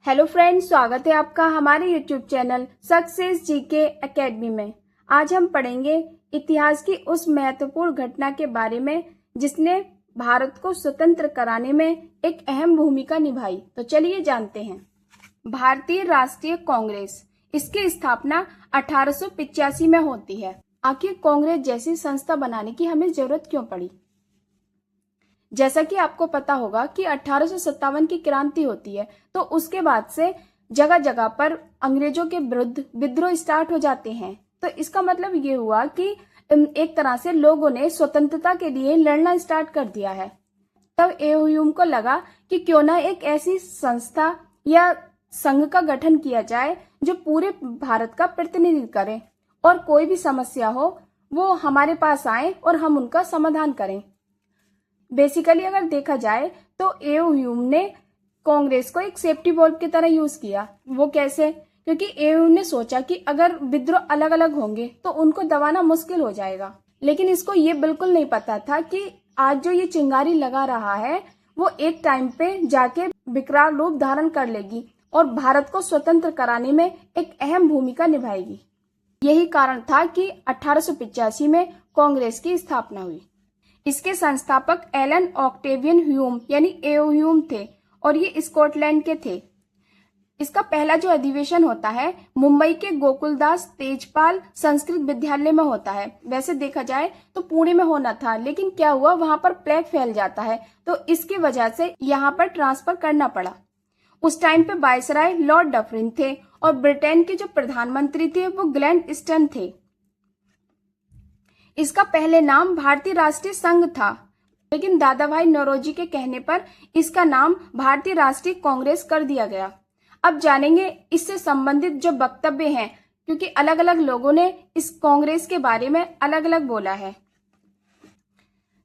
Hello friends, स्वागत है आपका हमारे YouTube channel success GK academy में। आज हम पढ़ेंगे इतिहास की उस महत्वपूर्ण घटना के बारे में जिसने भारत को स्वतंत्र कराने में एक अहम भूमिका निभाई। तो चलिए जानते हैं। भारतीय राष्ट्रीय कांग्रेस, इसकी स्थापना 1885 में होती है। आखिर कांग्रेस जैसी संस्था बनाने की हमें जरूरत क्यों पड़ी? जैसा कि आपको पता होगा कि 1857 की क्रांति होती है, तो उसके बाद से जगह जगह पर अंग्रेजों के विरुद्ध विद्रोह स्टार्ट हो जाते हैं। तो इसका मतलब ये हुआ कि एक तरह से लोगों ने स्वतंत्रता के लिए लड़ना स्टार्ट कर दिया है। तब एओयूम को लगा कि क्यों ना एक ऐसी संस्था या संघ का गठन किया जाए जो पूरे भारत का प्रतिनिधित्व करे और कोई भी समस्या हो वो हमारे पास आए और हम उनका समाधान करें। बेसिकली अगर देखा जाए तो एओयूम ने कांग्रेस को एक सेफ्टी वॉल्व की तरह यूज किया। वो कैसे? क्योंकि एओयूम ने सोचा कि अगर विद्रोह अलग अलग होंगे तो उनको दबाना मुश्किल हो जाएगा, लेकिन इसको ये बिल्कुल नहीं पता था कि आज जो ये चिंगारी लगा रहा है वो एक टाइम पे जाके विकराल रूप धारण कर लेगी और भारत को स्वतंत्र कराने में एक अहम भूमिका निभाएगी। यही कारण था कि 1885 में कांग्रेस की स्थापना हुई। इसके संस्थापक एलन ऑक्टेवियन ह्यूम यानी एओयूम थे और ये स्कॉटलैंड के थे। इसका पहला जो अधिवेशन होता है मुंबई के गोकुलदास तेजपाल संस्कृत विद्यालय में होता है। वैसे देखा जाए तो पुणे में होना था, लेकिन क्या हुआ वहां पर प्लेग फैल जाता है, तो इसकी वजह से यहाँ पर ट्रांसफर करना पड़ा। उस टाइम पे वायसराय लॉर्ड डफरिन थे और ब्रिटेन के जो प्रधानमंत्री थे वो ग्लैडस्टोन थे। इसका पहले नाम भारतीय राष्ट्रीय संघ था, लेकिन दादा भाई नौरोजी के कहने पर इसका नाम भारतीय राष्ट्रीय कांग्रेस कर दिया गया। अब जानेंगे इससे संबंधित जो वक्तव्य हैं, क्योंकि अलग अलग लोगों ने इस कांग्रेस के बारे में अलग अलग बोला है।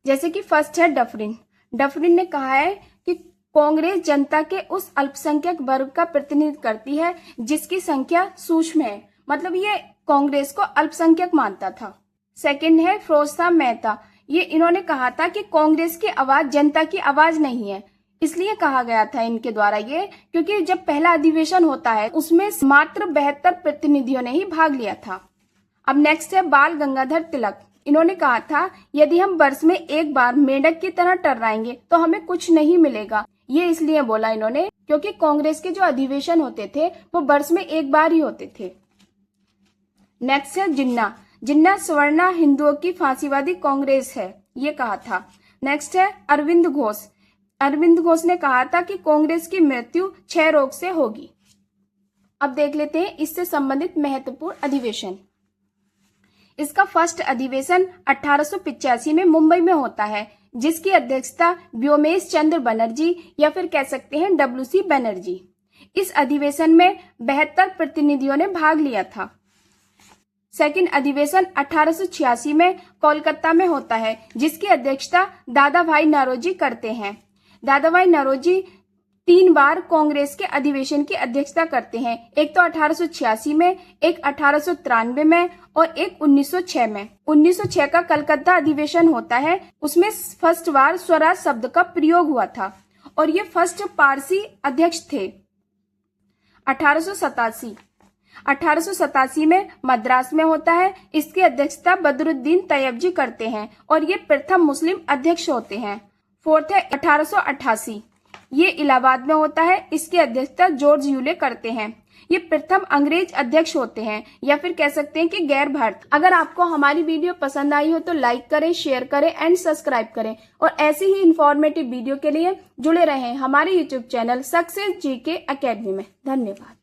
जैसे कि फर्स्ट है डफरिन। डफरिन ने कहा है कि कांग्रेस जनता के उस अल्पसंख्यक वर्ग का प्रतिनिधित्व करती है जिसकी संख्या सूक्ष्म है। मतलब ये कांग्रेस को अल्पसंख्यक मानता था। सेकंड है फिरोज मेहता। ये इन्होंने कहा था कि कांग्रेस की आवाज जनता की आवाज नहीं है। इसलिए कहा गया था इनके द्वारा ये, क्योंकि जब पहला अधिवेशन होता है उसमें मात्र 72 प्रतिनिधियों ने ही भाग लिया था। अब नेक्स्ट है बाल गंगाधर तिलक। इन्होंने कहा था यदि हम वर्ष में एक बार मेंढक की तरह टर्राएंगे तो हमें कुछ नहीं मिलेगा। ये इसलिए बोला इन्होंने क्योंकि कांग्रेस के जो अधिवेशन होते थे वो वर्ष में एक बार ही होते थे। नेक्स्ट है जिन्ना। जिन्ना सवर्णा हिंदुओं की फांसीवादी कांग्रेस है, ये कहा था। नेक्स्ट है अरविंद घोष। अरविंद घोष ने कहा था कि कांग्रेस की मृत्यु क्षय रोग से होगी। अब देख लेते हैं इससे संबंधित महत्वपूर्ण अधिवेशन। इसका फर्स्ट अधिवेशन 1885 में मुंबई में होता है, जिसकी अध्यक्षता व्योमेश चंद्र बनर्जी या फिर कह सकते हैं WC बनर्जी। इस अधिवेशन में 72 प्रतिनिधियों ने भाग लिया था। सेकंड अधिवेशन 1886 में कोलकाता में होता है, जिसकी अध्यक्षता दादा भाई नौरोजी करते हैं। दादा भाई नौरोजी 3 बार कांग्रेस के अधिवेशन की अध्यक्षता करते हैं, एक तो 1886 में, एक 1893 में और एक 1906 में। 1906 का कलकत्ता अधिवेशन होता है, उसमें फर्स्ट बार स्वराज शब्द का प्रयोग हुआ था और ये फर्स्ट पारसी अध्यक्ष थे। 1887 में मद्रास में होता है, इसकी अध्यक्षता बदरुद्दीन तैयबजी करते हैं और ये प्रथम मुस्लिम अध्यक्ष होते हैं। फोर्थ है 1888, ये इलाहाबाद में होता है, इसकी अध्यक्षता जॉर्ज यूले करते हैं। ये प्रथम अंग्रेज अध्यक्ष होते हैं या फिर कह सकते हैं कि गैर भारतीय। अगर आपको हमारी वीडियो पसंद आई हो तो लाइक करें, शेयर करें एंड सब्सक्राइब करें और ऐसी ही इंफॉर्मेटिव वीडियो के लिए जुड़े रहें हमारे YouTube channel success GK academy में। धन्यवाद।